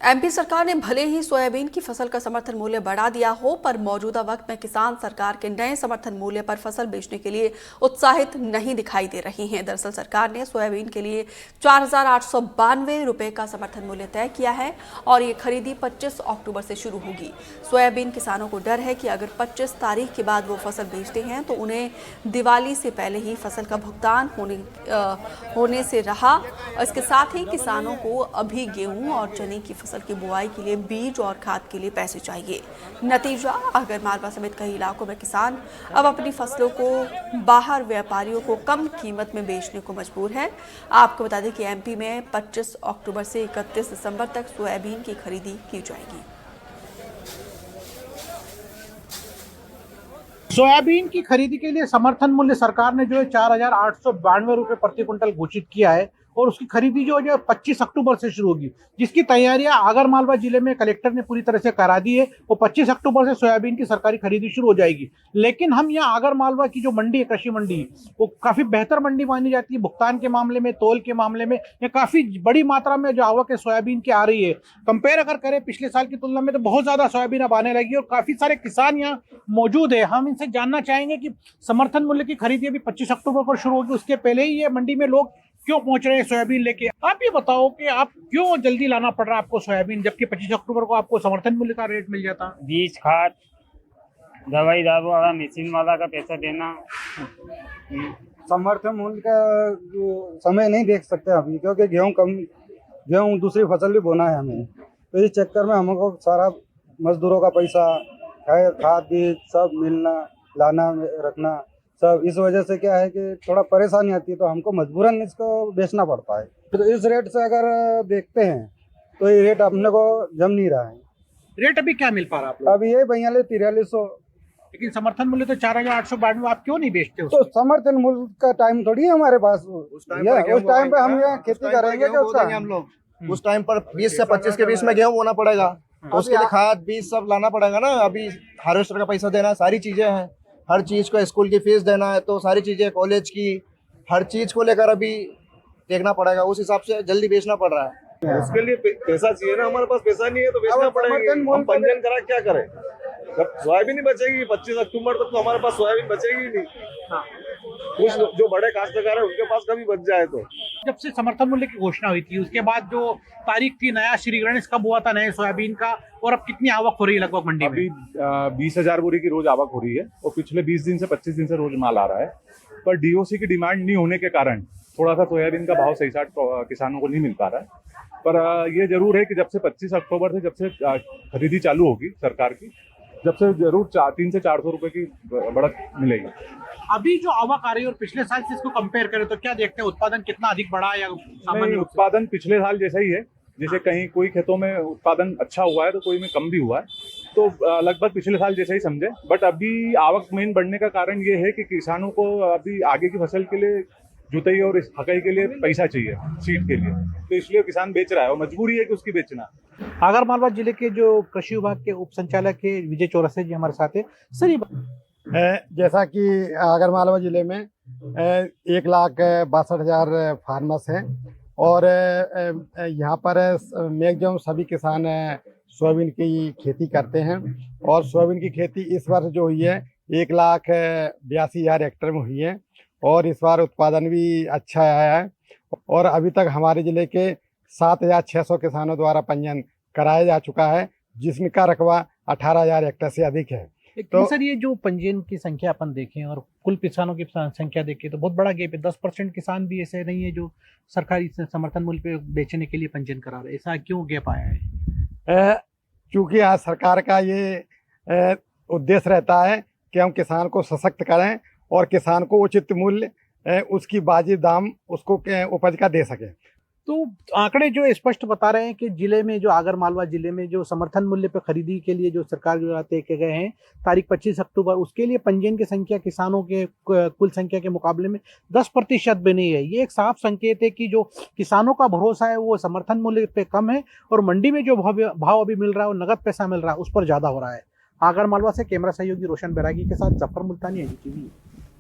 MP सरकार ने भले ही सोयाबीन की फसल का समर्थन मूल्य बढ़ा दिया हो, पर मौजूदा वक्त में किसान सरकार के नए समर्थन मूल्य पर फसल बेचने के लिए उत्साहित नहीं दिखाई दे रही हैं। दरअसल सरकार ने सोयाबीन के लिए 4,892 रुपये का समर्थन मूल्य तय किया है और ये खरीदी 25 अक्टूबर से शुरू होगी। सोयाबीन किसानों को डर है कि अगर 25 तारीख के बाद वो फसल बेचते हैं तो उन्हें दिवाली से पहले ही फसल का भुगतान होने से रहा। इसके साथ ही किसानों को अभी गेहूं और चने की फसल की बुआई के लिए बीज और खाद के लिए पैसे चाहिए। नतीजा, आगरमालवा समेत कई इलाकों में किसान अब अपनी फसलों को बाहर व्यापारियों को कम कीमत में बेचने को मजबूर है। आपको बता दें कि एमपी में 25 अक्टूबर से 31 दिसंबर तक सोयाबीन की खरीदी की जाएगी। सोयाबीन की खरीदी के लिए समर्थन मूल्य सरकार ने जो है 4,892 रुपये प्रति क्विंटल घोषित किया है और उसकी खरीदी जो है 25 अक्टूबर से शुरू होगी, जिसकी तैयारियां आगरमालवा जिले में कलेक्टर ने पूरी तरह से करा दी है। वो 25 अक्टूबर से सोयाबीन की सरकारी खरीदी शुरू हो जाएगी। लेकिन हम यहाँ आगरमालवा की जो मंडी है, कृषि मंडी, वो काफी बेहतर मंडी मानी जाती है। भुगतान के मामले में, तौल के मामले में ये काफी बड़ी मात्रा में जो आवक है सोयाबीन की आ रही है। कंपेयर अगर करें पिछले साल की तुलना में तो बहुत ज्यादा सोयाबीन अब आने लगी और काफी सारे किसान यहाँ मौजूद है। हम इनसे जानना चाहेंगे कि समर्थन मूल्य की खरीदी अभी 25 अक्टूबर को शुरू होगी, उसके पहले ही ये मंडी में लोग क्यों पहुंच रहे हैं सोयाबीन लेके। आप ये बताओ कि आप क्यों जल्दी लाना पड़ रहा है आपको सोयाबीन, जबकि 25 अक्टूबर को आपको समर्थन मूल्य का रेट मिल जाता। बीज, खाद, दवाई दारू वाला, मशीन वाला का पैसा देना। समर्थन मूल्य का जो समय नहीं देख सकते अभी, क्योंकि गेहूं दूसरी फसल भी बोना है हमें, तो इस चक्कर में हमको सारा मजदूरों का पैसा, खाद बीज सब मिलना, लाना रखना सब, इस वजह से क्या है कि थोड़ा परेशानी आती है, तो हमको मजबूरन इसको बेचना पड़ता है। तो इस रेट से अगर देखते हैं तो ये रेट अपने को जम नहीं रहा है। रेट अभी क्या मिल पा रहा है आप लोग? अभी ये 42-4300। लेकिन समर्थन मूल्य तो 4,892, आप क्यों नहीं बेचते तो समर्थन मूल्य का टाइम थोड़ी है हमारे पास। उस टाइम पे हम यहाँ खेती करेंगे हम लोग उस टाइम पर 20 से 25 के बीच में गेहूं बोना पड़ेगा, तो उसके लिए खाद बीज सब लाना पड़ेगा ना। अभी हार्वेस्टर का पैसा देना, सारी चीजें हैं, हर चीज को, स्कूल की फीस देना है, तो सारी चीजें, कॉलेज की, हर चीज को लेकर अभी देखना पड़ेगा। उस हिसाब से जल्दी बेचना पड़ रहा है। उसके लिए पैसा चाहिए ना, हमारे पास पैसा नहीं है तो बेचना पड़ेगा। हम पंजीयन करा क्या करें, जब सोयाबीन नहीं बचेगी 25 अक्टूबर तक तो हमारे पास सोयाबीन बचेगी ही नहीं। कुछ जो बड़े काश्तकार है उनके पास कभी बच जाए तो। जब से समर्थन मूल्य की घोषणा हुई थी उसके बाद जो तारीख थी, नया श्री गणेश कब हुआ था नए सोयाबीन का, और अब कितनी आवक हो रही है लगभग मंडी में? अभी 20,000 बोरी की रोज आवक हो रही है और पिछले 20 दिन से 25 दिन से रोज माल आ रहा है। पर डीओसी की डिमांड नहीं होने के कारण थोड़ा सा सोयाबीन का भाव सही साथ किसानों को नहीं मिल पा रहा है। पर ये जरूर है कि जब से 25 अक्टूबर से जब से खरीदी चालू होगी सरकार की, जब से जरूर 300 से 400 रुपए की बढ़त मिलेगी। अभी जो आवक आ रही है और पिछले साल से इसको कंपेयर करें तो क्या देखते हैं, उत्पादन कितना अधिक बढ़ा है या सामान्य? उत्पादन पिछले साल जैसा ही है, जैसे कहीं कोई खेतों में उत्पादन अच्छा हुआ है तो कोई में कम भी हुआ है, तो लगभग पिछले साल जैसा ही समझे। बट अभी आवक मेन बढ़ने का कारण ये है कि किसानों को अभी आगे की फसल के लिए जुताई और हकाई के लिए पैसा चाहिए, सीड के लिए, तो इसलिए किसान बेच रहा है और मजबूरी है कि उसकी बेचना। आगरमालवा जिले के जो कृषि विभाग के उप संचालक है विजय चौरसिया जी हमारे साथ है। सर ये जैसा कि आगरमालवा जिले में 1,62,000 फार्मर्स हैं और यहाँ पर मैक्सिमम सभी किसान सोयाबीन की खेती करते हैं और सोयाबीन की खेती इस वर्ष जो हुई है 1,82,000 हेक्टेयर में हुई है और इस बार उत्पादन भी अच्छा आया है और अभी तक हमारे जिले के 7,600 किसानों द्वारा पंजीयन कराया जा चुका है, जिसका रकबा 18,000 हेक्टेयर से अधिक है। तो सर ये जो पंजीयन की संख्या अपन देखें और कुल किसानों की संख्या देखें तो बहुत बड़ा गैप है। 10% किसान भी ऐसे नहीं है जो सरकारी समर्थन मूल्य पे बेचने के लिए पंजीयन करा रहे। ऐसा क्यों गैप आया है? क्योंकि आज सरकार का ये उद्देश्य रहता है कि हम किसान को सशक्त करें और किसान को उचित मूल्य, उसकी वाजिब दाम उसको उपज का दे सकें। तो आंकड़े जो स्पष्ट बता रहे हैं कि जिले में, जो आगरमालवा जिले में जो समर्थन मूल्य पर खरीदी के लिए जो सरकार द्वारा तय किए गए हैं तारीख 25 अक्टूबर, उसके लिए पंजीयन की संख्या किसानों के कुल संख्या के मुकाबले में 10% भी नहीं है। ये एक साफ संकेत है कि जो किसानों का भरोसा है वो समर्थन मूल्य पे कम है और मंडी में जो भाव अभी मिल रहा है और नगद पैसा मिल रहा है उस पर ज्यादा हो रहा है। आगरमालवा से कैमरा सहयोगी रोशन बैरागी के साथ जफर मुल्तानी, एनडीटीवी।